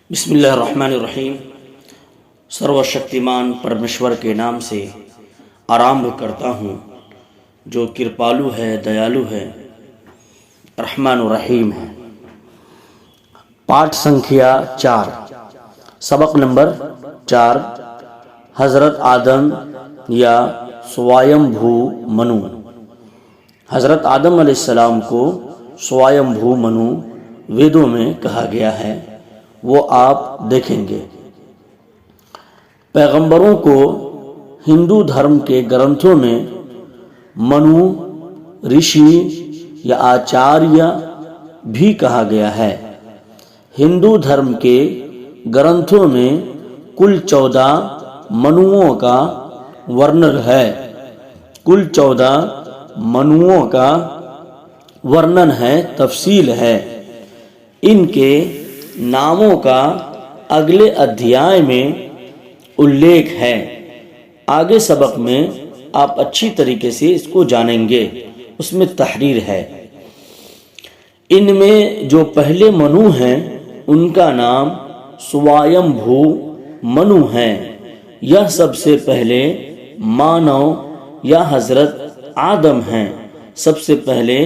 بسم اللہ الرحمن الرحیم۔ سروشکتیمان پرمیشور کے نام سے آرامبھ کرتا ہوں جو کرپالو ہے، دیالو ہے، رحمان الرحیم ہے۔ پاٹھ سنکھیا 4، سبق نمبر 4، حضرت آدم یا سوائم بھو منو۔ حضرت آدم علیہ السلام کو سوائم بھو منو ویدوں میں کہا گیا ہے، وہ آپ دیکھیں گے۔ پیغمبروں کو ہندو دھرم کے گرنتھوں میں منو، رشی یا آچاریہ بھی کہا گیا ہے۔ ہندو دھرم کے گرنتھوں میں کل 14 منوؤں کا ورنن ہے۔ کل 14 منوؤں کا ورنن ہے، تفصیل ہے۔ ان کے ناموں کا اگلے ادھیائے میں الیکھ ہے۔ آگے سبق میں آپ اچھی طریقے سے اس کو جانیں گے، اس میں تحریر ہے۔ ان میں جو پہلے منو ہیں ان کا نام سوائم بھو منو ہے۔ یہ سب سے پہلے مانو یا حضرت آدم ہیں، سب سے پہلے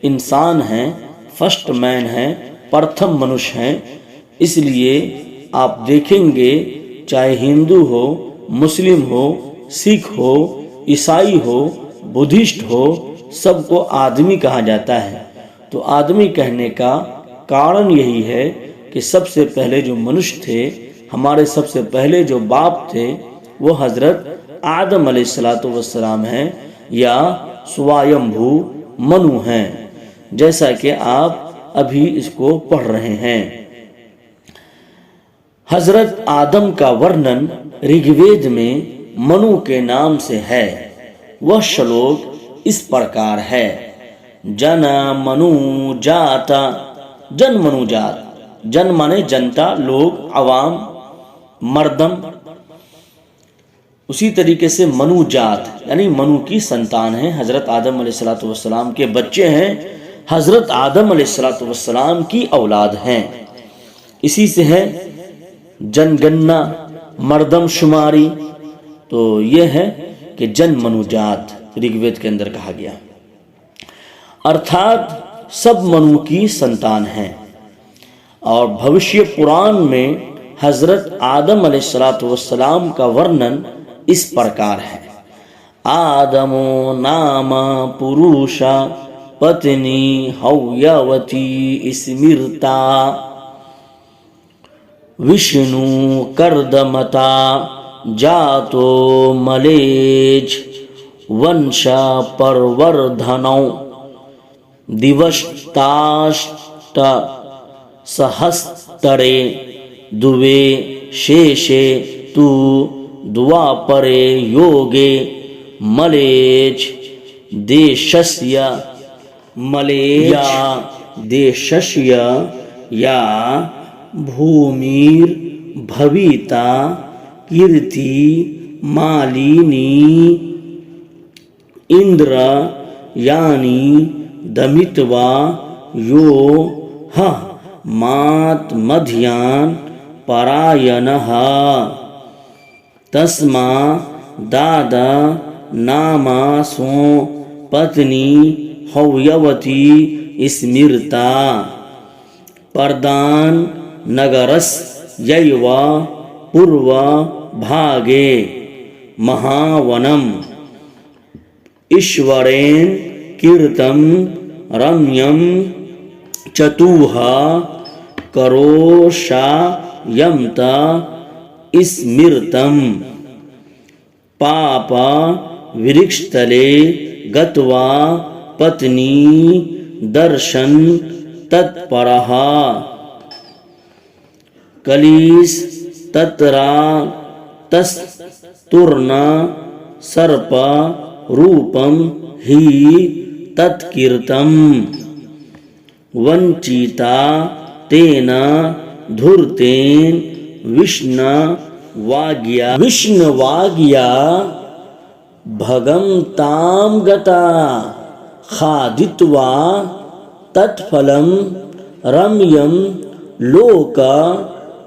انسان ہیں، فرسٹ مین ہیں، پرتھم منش ہیں۔ اس لیے آپ دیکھیں گے چاہے ہندو ہو، مسلم ہو، سکھ ہو، عیسائی ہو، بدھسٹ ہو، سب کو آدمی کہا جاتا ہے۔ تو آدمی کہنے کا کارن یہی ہے کہ سب سے پہلے جو منش تھے، ہمارے سب سے پہلے جو باپ تھے، وہ حضرت آدم علیہ السلام ہیں یا سوائم بھو منو ہیں، جیسا کہ آپ ابھی اس کو پڑھ رہے ہیں۔ حضرت آدم کا ورنن رگ وید میں منو کے نام سے ہے۔ وہ شلوک اس پرکار ہے: جن منو جاتا، جن منو جات، جن مانے جنتا، لوگ، عوام، مردم۔ اسی طریقے سے منو جات یعنی منو کی سنتان ہے، حضرت آدم علیہ السلام کے بچے ہیں، حضرت آدم علیہ السلام کی اولاد ہیں۔ اسی سے ہے جن گننا، مردم شماری، تو یہ ہے کہ جن منو جات رگ وید کے اندر کہا گیا، ارتھات سب منو کی سنتان ہیں۔ اور بھوشیہ پران میں حضرت آدم علیہ السلام کا ورنن اس پرکار ہے: آدمو نام پروشا پتنی ہویاوتی اسمرتا وشنو کردمتا جاتو ملیج ونشا پروردھنو دیوشتاشٹ سہسترے دوے شیشے تو دوابرے یوگے ملیج دیشسیا ملیج دیشسیا یا بھومیر بھویتا کیرتی مالینی اندر یانی دمتوا یو ہا مات مدھیان پراینہ تسما دادا ناما سو پتنی ہویاوتی اسمرتا پردان نگرس ییوا پوروا بھاگے مہاونم ایشورین کیرتم رمیم چتوہا کروشا یمتا اسمرتم پاپا ورکشتلے گتوا پتنی درشن تتپرہا کلیس تترا تسترنا سرپا روپم ہی تتکرتم ونچیتا تینا دھرتین وشنا واگیا بھگم تام گتا خادتوا تتفلم رمیم لوکا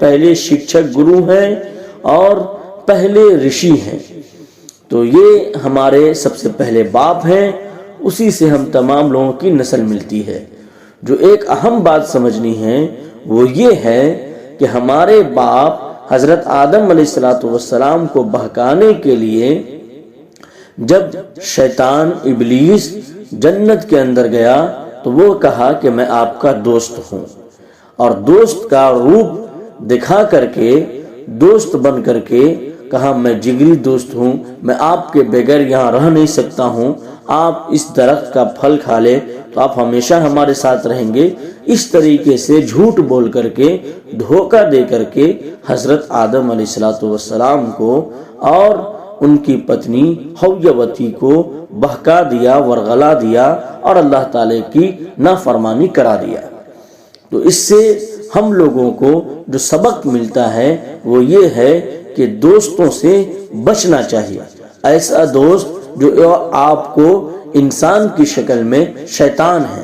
پہلے شکشک گرو ہیں اور پہلے رشی ہیں. تو یہ ہمارے سب سے پہلے باپ ہیں، اسی سے ہم تمام لوگوں کی نسل ملتی ہے. جو ایک اہم بات سمجھنی ہے وہ یہ ہے کہ ہمارے باپ حضرت آدم علیہ السلام کو بہکانے کے لیے جب شیطان ابلیس جنت کے اندر گیا تو وہ کہا کہ میں آپ کا دوست ہوں، اور دوست کا روپ دکھا کر کے، دوست بن کر کے کہا میں جگری دوست ہوں، میں آپ کے بغیر یہاں رہ نہیں سکتا ہوں، آپ اس درخت کا پھل کھا لے تو آپ ہمیشہ ہمارے ساتھ رہیں گے. اس طریقے سے جھوٹ بول کر کے، دھوکہ دے کر کے حضرت آدم علیہ السلام کو اور ان کی پتنی حویوتی کو بہکا دیا، ورغلا دیا اور اللہ تعالی کی نافرمانی کرا دیا. تو اس سے ہم لوگوں کو جو سبق ملتا ہے وہ یہ ہے کہ دوستوں سے بچنا چاہیے. ایسا دوست جو آپ کو انسان کی شکل میں شیطان ہے،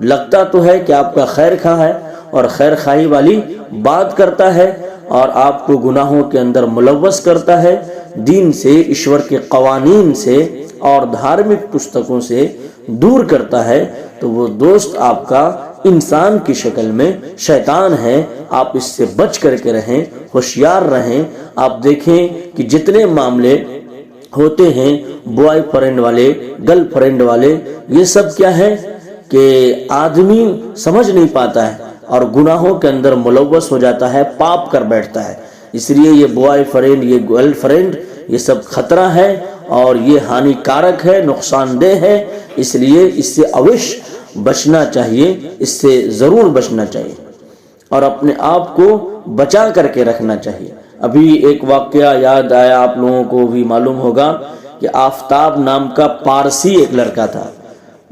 لگتا تو ہے کہ آپ کا خیر خواہ ہے اور خیر خواہی والی بات کرتا ہے اور آپ کو گناہوں کے اندر ملوث کرتا ہے، دین سے، ایشور کے قوانین سے اور دھارمک پستکوں سے دور کرتا ہے، تو وہ دوست آپ کا انسان کی شکل میں شیطان ہے. آپ اس سے بچ کر کے رہیں، ہوشیار رہیں. آپ دیکھیں کہ جتنے معاملے ہوتے ہیں بوائے فرینڈ والے، گرل فرینڈ والے، یہ سب کیا ہے کہ آدمی سمجھ نہیں پاتا ہے اور گناہوں کے اندر ملوث ہو جاتا ہے، پاپ کر بیٹھتا ہے. اس لیے یہ بوائے فرینڈ، یہ گرل فرینڈ، یہ سب خطرہ ہے اور یہ ہانی کارک ہے، نقصان دہ ہے. اس لیے اس سے اوش بچنا چاہیے، اس سے ضرور بچنا چاہیے اور اپنے آپ کو بچا کر کے رکھنا چاہیے. ابھی ایک واقعہ یاد آیا، آپ لوگوں کو بھی معلوم ہوگا کہ آفتاب نام کا پارسی ایک لڑکا تھا.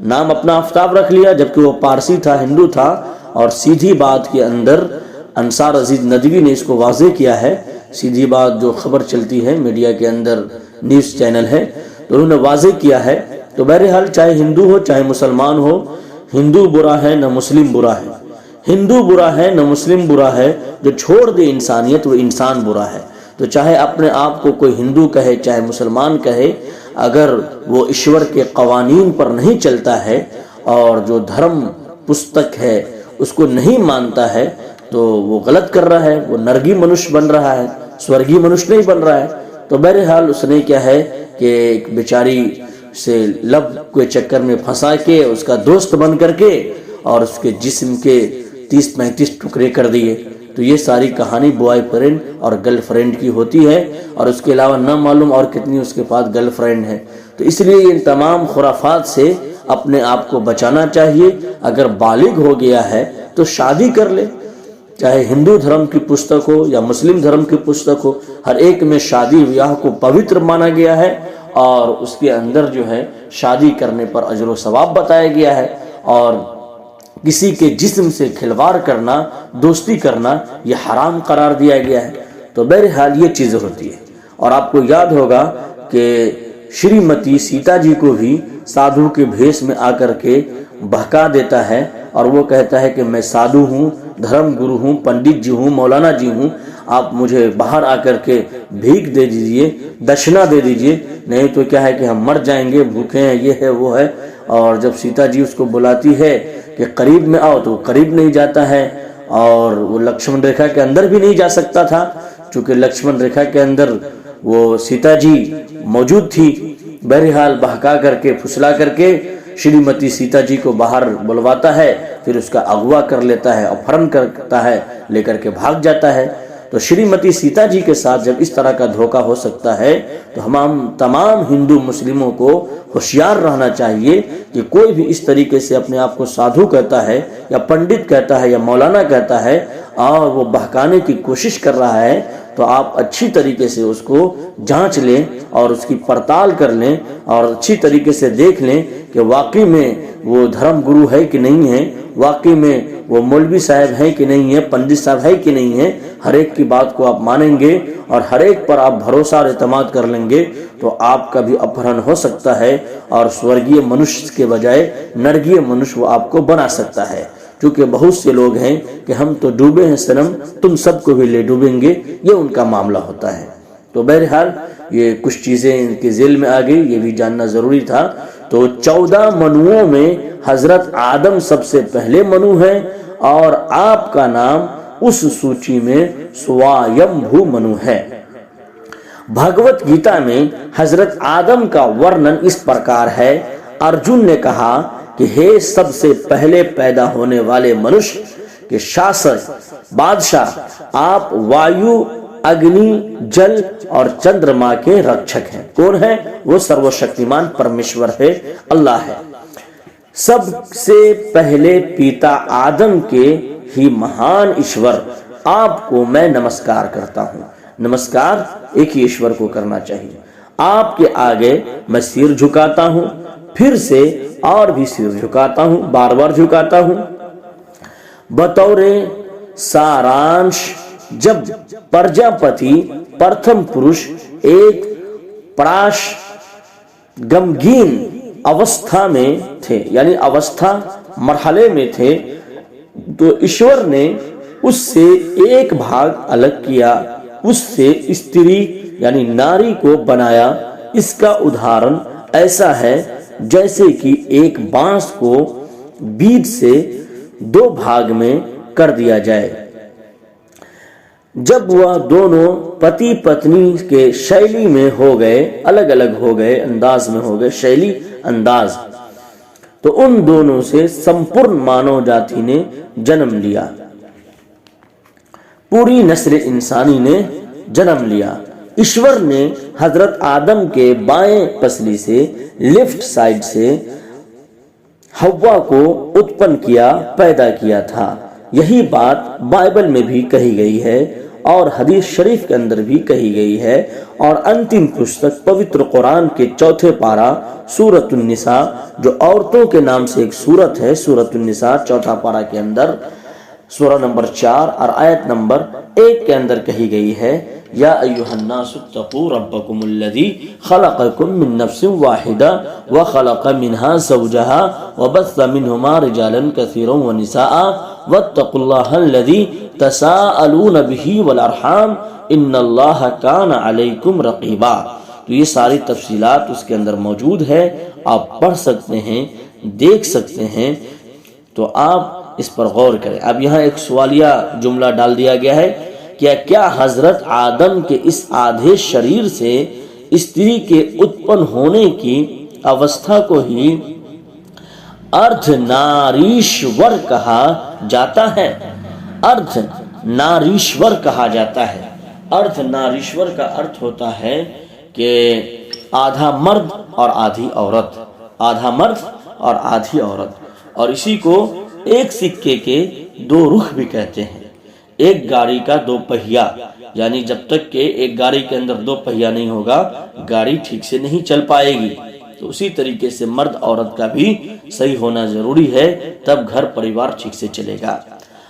نام اپنا آفتاب رکھ لیا جبکہ وہ پارسی تھا، ہندو تھا، اور سیدھی بات کے اندر انصار عزیز ندوی نے اس کو واضح کیا ہے. سیدھی بات جو خبر چلتی ہے میڈیا کے اندر، نیوز چینل ہے، تو انہوں نے واضح کیا ہے. تو بہرحال چاہے ہندو ہو چاہے مسلمان ہو، ہندو برا ہے نہ مسلم برا ہے، ہندو برا ہے نہ مسلم برا ہے، جو چھوڑ دے انسانیت وہ انسان برا ہے. تو چاہے اپنے آپ کو کوئی ہندو کہے چاہے مسلمان کہے، اگر وہ ایشور کے قوانین پر نہیں چلتا ہے اور جو دھرم پستک ہے اس کو نہیں مانتا ہے تو وہ غلط کر رہا ہے، وہ نرگی منش بن رہا ہے، سورگی منش نہیں بن رہا ہے. تو بہرحال اس نے کیا ہے کہ ایک بیچاری سے لب کے چکر میں پھنسا کے اس کا دوست بن کر کے اور اس کے جسم کے 30-35 ٹکڑے کر دیے. تو یہ ساری کہانی بوائے فرینڈ اور گرل فرینڈ کی ہوتی ہے، اور اس کے علاوہ نہ معلوم اور کتنی اس کے پاس گرل فرینڈ ہے. تو اس لیے ان تمام خرافات سے اپنے آپ کو بچانا چاہیے. اگر بالغ ہو گیا ہے تو شادی کر لے، چاہے ہندو دھرم کی پستک ہو یا مسلم دھرم کی پستک ہو، ہر ایک میں شادی بیاہ کو پوتر مانا گیا ہے اور اس کے اندر جو ہے شادی کرنے پر اجر و ثواب بتایا گیا ہے. اور کسی کے جسم سے کھلواڑ کرنا، دوستی کرنا، یہ حرام قرار دیا گیا ہے. تو بہرحال یہ چیزیں ہوتی ہے. اور آپ کو یاد ہوگا کہ شریمتی سیتا جی کو بھی سادھو کے بھیس میں آ کر کے بہکا دیتا ہے اور وہ کہتا ہے کہ میں سادھو ہوں، دھرم گرو ہوں، پنڈت جی ہوں، مولانا جی ہوں، آپ مجھے باہر آ کر کے بھیک دے دیجئے، دشنا دے دیجئے، نہیں تو کیا ہے کہ ہم مر جائیں گے، بھوکے ہیں، یہ ہے وہ ہے. اور جب سیتا جی اس کو بلاتی ہے کہ قریب میں آؤ تو وہ قریب نہیں جاتا ہے، اور وہ لکشمن ریکھا کے اندر بھی نہیں جا سکتا تھا چونکہ لکشمن ریکھا کے اندر وہ سیتا جی موجود تھی. بہرحال بہکا کر کے، پھسلا کر کے شریمتی سیتا جی کو باہر بلواتا ہے، پھر اس کا اغوا کر لیتا ہے، اپہرن کرتا ہے، لے کر کے بھاگ جاتا ہے. تو شریمتی سیتا جی کے ساتھ جب اس طرح کا دھوکہ ہو سکتا ہے تو ہم تمام ہندو مسلموں کو ہوشیار رہنا چاہیے کہ کوئی بھی اس طریقے سے اپنے آپ کو سادھو کہتا ہے یا پنڈت کہتا ہے یا مولانا کہتا ہے اور وہ بہکانے کی کوشش کر رہا ہے، تو آپ اچھی طریقے سے اس کو جانچ لیں اور اس کی پڑتال کر لیں اور اچھی طریقے سے دیکھ لیں کہ واقعی میں وہ دھرم گرو ہے کہ نہیں ہے، واقعی میں وہ مولوی صاحب ہے کہ نہیں ہے، پنڈت صاحب ہے کہ نہیں ہے. ہر ایک کی بات کو آپ مانیں گے اور ہر ایک پر آپ بھروسہ اور اعتماد کر لیں گے تو آپ کا بھی اپہرن ہو سکتا ہے اور سورگیہ منش کے بجائے نرگیہ منش وہ آپ کو بنا سکتا ہے. چونکہ بہت سے لوگ ہیں کہ ہم تو ڈوبے ہیں صنم، تم سب کو بھی لے ڈوبیں گے، یہ ان کا معاملہ ہوتا ہے۔ تو بہرحال یہ کچھ چیزیں ان کے ذیل میں آ گئی، یہ بھی جاننا ضروری تھا۔ تو 14 منوؤں میں حضرت آدم سب سے پہلے منو ہیں، اور آپ کا نام اس سوچی میں سوایمبھو منو ہے۔ بھگوت گیتا میں حضرت آدم کا ورنن اس پرکار ہے۔ ارجن نے کہا کہ ہے سب سے پہلے پیدا ہونے والے منش کے شاسک بادشاہ، آپ وایو، اگنی، جل اور چندرما کے رکشک ہیں۔ کون ہے وہ؟ سرو شکتیمان پرمیشور ہے، اللہ ہے۔ سب سے پہلے پیتا آدم کے ہی مہان ایشور، آپ کو میں نمسکار کرتا ہوں۔ نمسکار ایک ہی ایشور کو کرنا چاہیے۔ آپ کے آگے میں سر جھکاتا ہوں، پھر سے اور بھی سر جھکاتا ہوں، بار بار جھکاتا ہوں۔ بطور سارانش، جب پرجاپتی پرتھم پروش ایک پراش گمگین اوستھا میں تھے، یعنی اوستھا مرحلے میں تھے، تو ایشور نے اس سے ایک بھاگ الگ کیا، اس سے استری یعنی ناری کو بنایا۔ اس کا ادھارن ایسا ہے جیسے کہ ایک بانس کو بیج سے 2 بھاگ میں کر دیا جائے۔ جب وہ دونوں پتی پتنی کے شیلی میں ہو گئے، الگ الگ ہو گئے، انداز میں ہو گئے، شیلی انداز، تو ان دونوں سے سمپورن مانو جاتی نے جنم لیا، پوری نسل انسانی نے جنم لیا۔ ایشور نے حضرت آدم کے بائیں پسلی سے، لیفٹ سائڈ سے ہوا کو اتپن کیا، پیدا کیا تھا۔ یہی بات بائبل میں بھی کہی گئی ہے اور حدیث شریف کے اندر بھی کہی گئی ہے، اور انتم پستک پوتر قرآن کے 4 پارہ سورۃ النساء، جو عورتوں کے نام سے ایک سورت ہے، سورۃ النساء 4 پارہ کے اندر سورہ نمبر 4 اور آیت نمبر 1 کے اندر کہی گئی ہے، یا ایھا الناس اتقوا ربکم الذی خلقکم من نفس واحدہ وخلق منها زوجها وبث منہما رجالا کثیرا ونساء واتقوا اللہ الذی تساءلون به والارحام ان اللہ کان علیکم رقیبا۔ تو یہ ساری تفصیلات اس کے اندر موجود ہے، آپ پڑھ سکتے ہیں، دیکھ سکتے ہیں، تو آپ اس پر غور کریں۔ اب یہاں ایک سوالیہ جملہ ڈال دیا گیا ہے، کیا حضرت آدم کے اس آدھے شریر سے استری کے اتپن ہونے کی اوستھا کو ہی اردھ ناریشور کہا جاتا ہے؟ اردھ ناریشور کہا جاتا ہے۔ اردھ ناریشور کا ارتھ ہوتا ہے کہ آدھا مرد اور آدھی عورت، آدھا مرد اور آدھی عورت، اور اسی کو ایک سکے کے 2 رخ بھی کہتے ہیں۔ ایک گاڑی کا 2 پہیہ، یعنی جب تک کہ ایک گاڑی کے اندر 2 پہیہ نہیں ہوگا، گاڑی ٹھیک سے نہیں چل پائے گی۔ تو اسی طریقے سے مرد عورت کا بھی صحیح ہونا ضروری ہے، تب گھر پریوار ٹھیک سے چلے گا۔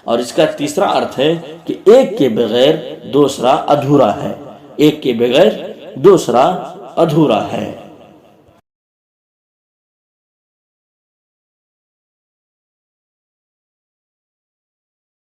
اور اس کا تیسرا ارتھ ہے کہ ایک کے بغیر دوسرا ادھورا ہے، ایک کے بغیر دوسرا ادھورا ہے۔